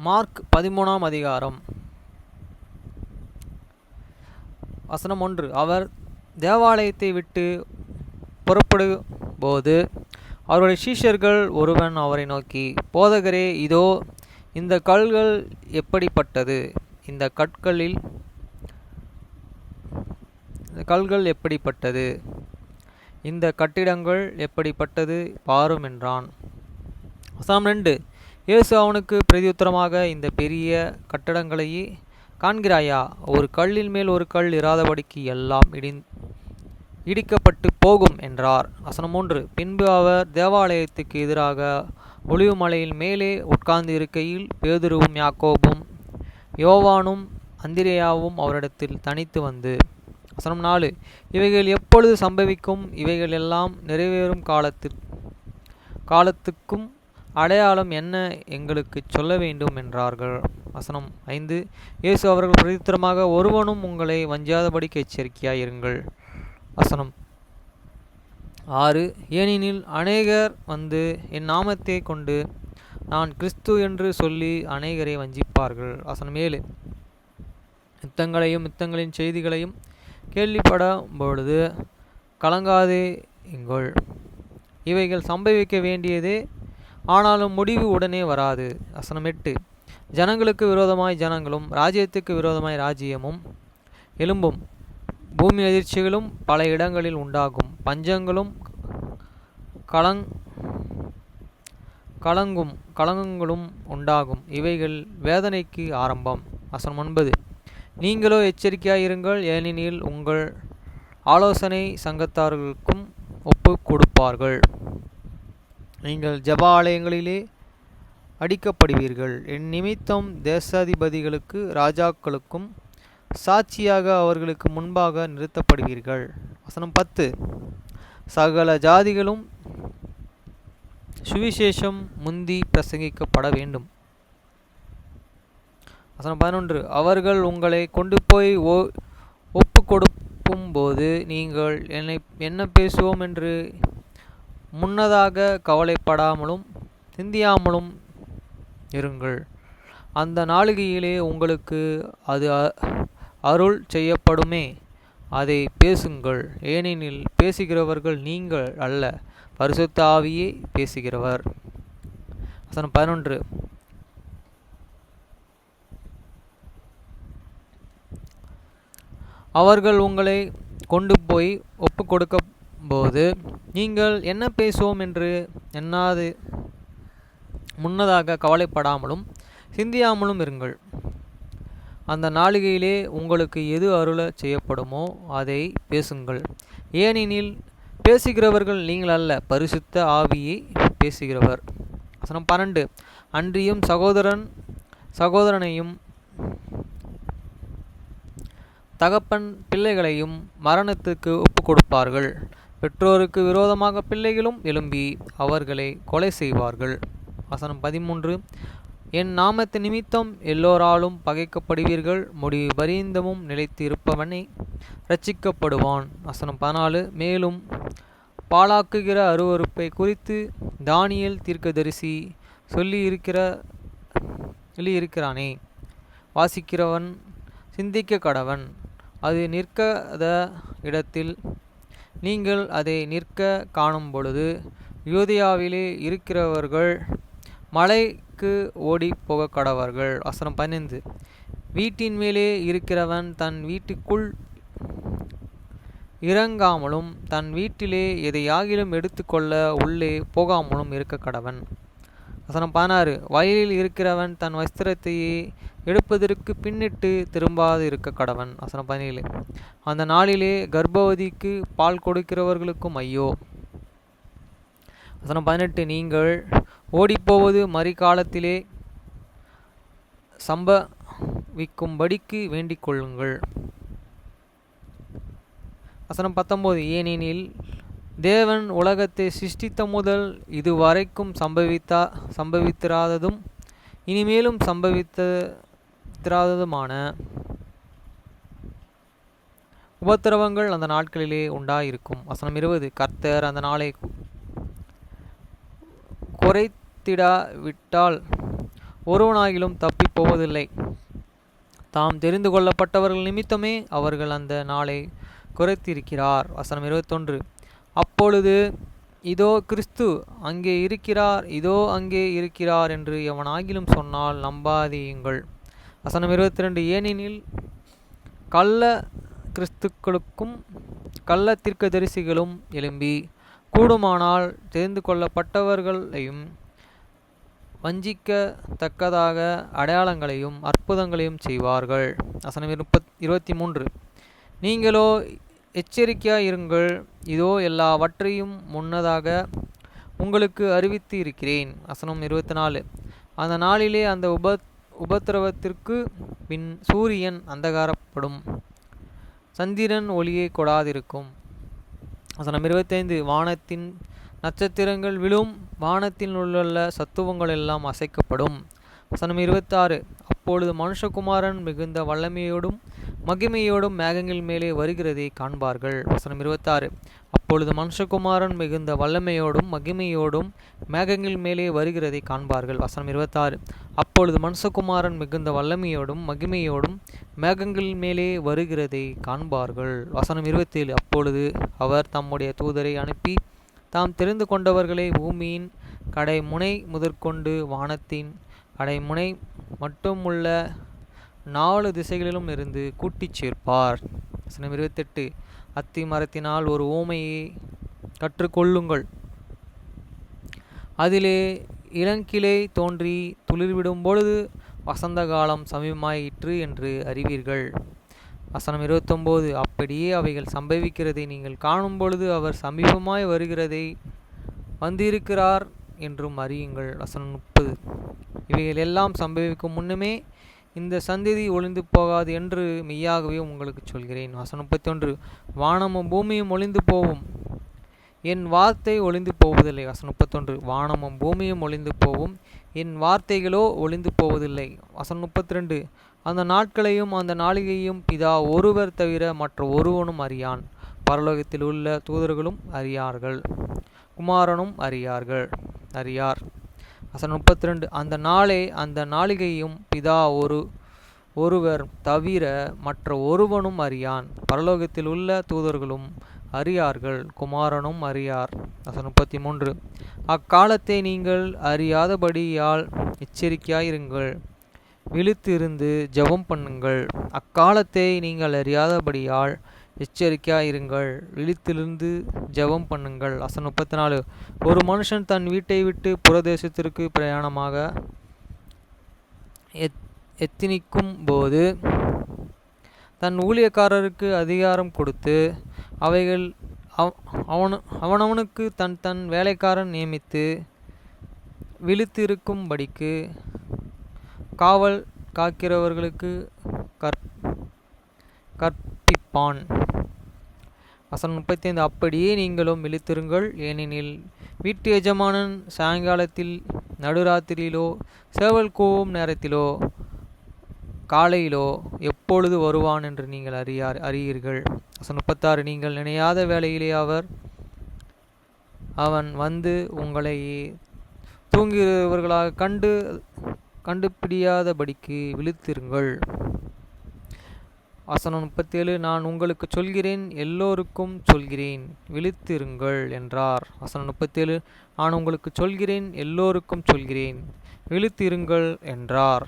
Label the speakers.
Speaker 1: Mark 13ஆம் அதிகாரம் வசனம் 1. அவர் தேவாலயத்தை விட்டு புறப்படும்போது அவருடைய சீஷர்கள் ஒருவன் அவரை நோக்கி, போதகரே, இதோ இந்த கல்கள் எப்படிப்பட்டது? இந்த கல்கள் எப்படிப்பட்டது? இந்த கட்டிடங்கள் எப்படிப்பட்டது பாரும் என்றான். வசனம் 2. இயேசு அவனுக்கு பிரதியுத்தரமாக, இந்த பெரிய கட்டடங்களையே காண்கிறாயா? ஒரு கல்லின் மேல் ஒரு கல் இராதபடிக்கு எல்லாம் இடிக்கப்பட்டு போகும் என்றார். வசனம் 3. பின்பு அவர் தேவாலயத்துக்கு எதிராக ஒலிவு மலையின் மேலே உட்கார்ந்து இருக்கையில் பேதுருவும் யாக்கோபும் யோவானும் அந்திரேயாவும் அவரிடத்தில் தனித்து வந்து, வசனம் 4. இவைகள் எப்பொழுது சம்பவிக்கும்? இவைகள் எல்லாம் நிறைவேறும் காலத்துக்கும் அடையாளம் என்ன எங்களுக்கு சொல்ல வேண்டும் என்றார்கள். வசனம் 5. இயேசு அவர்கள் பிரதித்திரமாக, ஒருவனும் உங்களை வஞ்சியாதபடிக்கு எச்சரிக்கையாயிருங்கள். வசனம் 6. ஏனெனில் அநேகர் வந்து என் நாமத்தை கொண்டு நான் கிறிஸ்து என்று சொல்லி அநேகரை வஞ்சிப்பார்கள். வசனம் 7. யுத்தங்களின் செய்திகளையும் கேள்விப்படும் பொழுது கலங்காதேயுங்கள். இவைகள் சம்பவிக்க வேண்டியதே, ஆனாலும் முடிவு உடனே வராது. வசனம் 8. ஜனங்களுக்கு விரோதமாய் ஜனங்களும் ராஜ்யத்துக்கு விரோதமாய் ராஜ்யமும் எழும்பும். பூமி அதிர்ச்சிகளும் பல இடங்களில் உண்டாகும். பஞ்சங்களும் கலங்கங்களும் உண்டாகும். இவைகள் வேதனைக்கு ஆரம்பம். வசனம் 9. நீங்களோ எச்சரிக்கையாயிருங்கள், ஏனெனில் உங்கள் ஆலோசனை சங்கத்தார்களுக்கும் ஒப்பு கொடுப்பார்கள். நீங்கள் ஜெப ஆலயங்களிலே அடிக்கப்படுவீர்கள். என் நிமித்தம் தேசாதிபதிகளுக்கு ராஜாக்களுக்கும் சாட்சியாக அவர்களுக்கு முன்பாக நிறுத்தப்படுவீர்கள். வசனம் 10. சகல ஜாதிகளும் சுவிசேஷம் முந்தி பிரசங்கிக்கப்பட வேண்டும். வசனம் 11. அவர்கள் உங்களை கொண்டு போய் ஒப்பு கொடுக்கும் போது நீங்கள் என்ன பேசுவோம் என்று முன்னதாக கவலைப்படாமலும் சிந்தியாமலும் இருங்கள். அந்த நாளிகையிலே உங்களுக்கு அது அருள் செய்யப்படுமே, அதை பேசுங்கள். ஏனெனில் பேசுகிறவர்கள் நீங்கள் அல்ல, பரிசுத்த ஆவியே பேசுகிறவர். வசனம் 11. அவர்கள் உங்களை கொண்டு போய் ஒப்பு கொடுக்கும் போது நீங்கள் என்ன பேசுவோம் என்று முன்னதாக கவலைப்படாமலும் சிந்தியாமலும் இருங்கள். அந்த நாளிகையிலே உங்களுக்கு எது அருள செய்யப்படுமோ அதை பேசுங்கள். ஏனெனில் பேசுகிறவர்கள் நீங்கள் அல்ல, பரிசுத்த ஆவியை பேசுகிறவர். வசனம் 12. அன்றியும் சகோதரனையும் தகப்பன் பிள்ளைகளையும் மரணத்துக்கு ஒப்பு கொடுப்பார்கள். பெற்றோருக்கு விரோதமாக பிள்ளைகளும் எழும்பி அவர்களை கொலை செய்வார்கள். வசனம் 13. என் நாமத்து நிமித்தம் எல்லோராலும் பகைக்கப்படுவீர்கள். முடிவு பரியந்தமும் நிலைத்து இருப்பவனே இரட்சிக்கப்படுவான். வசனம் 14. மேலும் பாழாக்குகிற அருவருப்பை குறித்து தானியேல் தீர்க்கதரிசி சொல்லியிருக்கிறானே, வாசிக்கிறவன் சிந்திக்க கடவன். அது நிற்காத இடத்தில் நீங்கள் அதை நிற்க காணும் பொழுது யூதேயாவிலே இருக்கிறவர்கள் மலைக்கு ஓடி போக கடவர்கள். வசனம் 15. வீட்டின் மேலே இருக்கிறவன் தன் வீட்டுக்குள் இறங்காமலும் தன் வீட்டிலே எதையாகிலும் எடுத்துக்கொள்ள உள்ளே போகாமலும் இருக்க கடவன். வசனம் 16. வயலில் இருக்கிறவன் தன் வஸ்திரத்தையே எடுப்பதற்கு பின்னிட்டு திரும்பாது இருக்க கடவன். வசனம் 17. அந்த நாளிலே கர்ப்பவதிக்கு பால் கொடுக்கிறவர்களுக்கும் ஐயோ. வசனம் 18. நீங்கள் ஓடிப்போவது மறிக்காலத்திலே சம்பவிக்கும்படிக்கு வேண்டிக் கொள்ளுங்கள். வசனம் 19. ஏனெனில் தேவன் உலகத்தை சிருஷ்டித்த முதல் இதுவரைக்கும் சம்பவித்திராததும் இனிமேலும் சம்பவித்திராததுமான உபத்திரவங்கள் அந்த நாட்களிலே உண்டாயிருக்கும். வசனம் 20. கர்த்தர் அந்த நாளை குறைத்திடாவிட்டால் ஒருவனாகிலும் தப்பி போவதில்லை. தாம் தெரிந்து கொள்ளப்பட்டவர்கள் நிமித்தமே அவர்கள் அந்த நாளை குறைத்திருக்கிறார். வசனம் 21. அப்பொழுது இதோ கிறிஸ்து அங்கே இருக்கிறார், இதோ அங்கே இருக்கிறார் என்று எவனாகிலும் சொன்னால் நம்பாதீயுங்கள். வசனம் 22. ஏனெனில் கள்ள கிறிஸ்துக்களுக்கும் கள்ள தீர்க்கதரிசிகளும் எழும்பி கூடுமானால் தெரிந்து கொள்ளப்பட்டவர்களையும் வஞ்சிக்கத்தக்கதாக அடையாளங்களையும் அற்புதங்களையும் செய்வார்கள். வசனம் 23. நீங்களோ எச்சரிக்கையாயிருங்கள், இதோ எல்லாவற்றையும் முன்னதாக உங்களுக்கு அறிவித்து இருக்கிறேன். வசனம் 24. அந்த நாளிலே அந்த உபத்திரவத்திற்கு பின் சூரியன் அந்தகாரப்படும், சந்திரன் ஒளியை கொடாதிருக்கும். வசனம் 25. வானத்தின் நட்சத்திரங்கள் விழும், வானத்தில் உள்ள சத்துவங்கள் எல்லாம் அசைக்கப்படும். வசனம் 26. அப்பொழுது மனுஷகுமாரன் மிகுந்த வல்லமையோடும் மகிமையோடும் மேகங்கள் மேலே வருகிறதை காண்பார்கள். வசனம் 26. அப்பொழுது மனுஷகுமாரன் மிகுந்த வல்லமையோடும் மகிமையோடும் மேகங்கள் மேலே வருகிறதை காண்பார்கள். வசனம் 26. அப்பொழுது மனுஷகுமாரன் மிகுந்த வல்லமையோடும் மகிமையோடும் மேகங்கள் மேலே வருகிறதை காண்பார்கள். வசனம் 27. அப்பொழுது அவர் தம்முடைய தூதரை அனுப்பி தாம் தெரிந்து கொண்டவர்களை பூமியின் கடைமுனை முதற்கொண்டு வானத்தின் கடைமுனை மட்டுமுள்ள 4 திசைகளிலும் இருந்து கூட்டிச் சேர்ப்பார். வசனம் 28. அத்தி மரத்தினால் ஒரு உவமையை கற்றுக்கொள்ளுங்கள். அதிலே இளங்கிளை தோன்றி துளிர்விடும் பொழுது வசந்த காலம் சமீபமாயிற்று என்று அறிவீர்கள். வசனம் 29. அப்படியே அவைகள் சம்பவிக்கிறதை நீங்கள் காணும் பொழுது அவர் சமீபமாய் வருகிறதை வந்திருக்கிறார் என்றும் அறியுங்கள். வசனம் 30. இவைகள் எல்லாம் சம்பவிக்கும் முன்னமே இந்த சந்ததி ஒளிந்து போகாது என்று மெய்யாகவே உங்களுக்கு சொல்கிறேன். வசனம் 31. வானமும் பூமியும் ஒளிந்து போகும், என் வார்த்தை ஒளிந்து போவதில்லை. வசனம் 31. வானமும் பூமியும் ஒளிந்து போகும், என் வார்த்தைகளோ ஒளிந்து போவதில்லை. வசனம் 32. அந்த நாட்களையும் அந்த நாளிகையும் பிதா ஒருவர் தவிர மற்ற ஒருவனும் அறியான், பரலோகத்தில் உள்ள தூதர்களும் அறியார்கள், குமாரனும் அறியார். வசனம் 32. அந்த நாளே அந்த நாளிகையும் பிதா ஒருவர் தவிர மற்ற ஒருவனும் அறியான், பரலோகத்தில் உள்ள தூதர்களும் அறியார்கள், குமாரனும் அறியார். வசனம் 33. அக்காலத்தை நீங்கள் அறியாதபடியால் எச்சரிக்கையாயிருங்கள், விழித்திருந்து ஜெபம் பண்ணுங்கள். அக்காலத்தை நீங்கள் அறியாதபடியால் எச்சரிக்கையாயிருங்கள், விழித்திருந்து ஜெபம் பண்ணுங்கள். வசனம் 34. ஒரு மனுஷன் தன் வீட்டை விட்டு புறதேசத்திற்கு பிரயாணமாக எத்தனிக்கும் போது தன் ஊழியக்காரருக்கு அதிகாரம் கொடுத்து அவைகள் அவனவனுக்கு தன் வேலைக்காரன் நியமித்து விழித்திருக்கும்படிக்கு காவல் காக்கிறவர்களுக்கு கற்பிப்பான். வசனம் 35. அப்படியே நீங்களும் விழித்திருங்கள், ஏனெனில் வீட்டு எஜமானன் சாயங்காலத்தில் நடுராத்திரியிலோ சேவல் கூவும் நேரத்திலோ காலையிலோ எப்பொழுது வருவான் என்று நீங்கள் அறியீர்கள். வசனம் 36. நீங்கள் நினையாத வேளையிலே அவன் வந்து உங்களை தூங்குகிறவர்களாக கண்டுபிடியாதபடிக்கு விழித்திருங்கள். வசனம் 37. நான் உங்களுக்கு சொல்கிறேன், எல்லோருக்கும் சொல்கிறேன், விழித்திருங்கள் என்றார். வசனம் 37. நான் உங்களுக்கு சொல்கிறேன், எல்லோருக்கும் சொல்கிறேன், விழித்திருங்கள் என்றார்.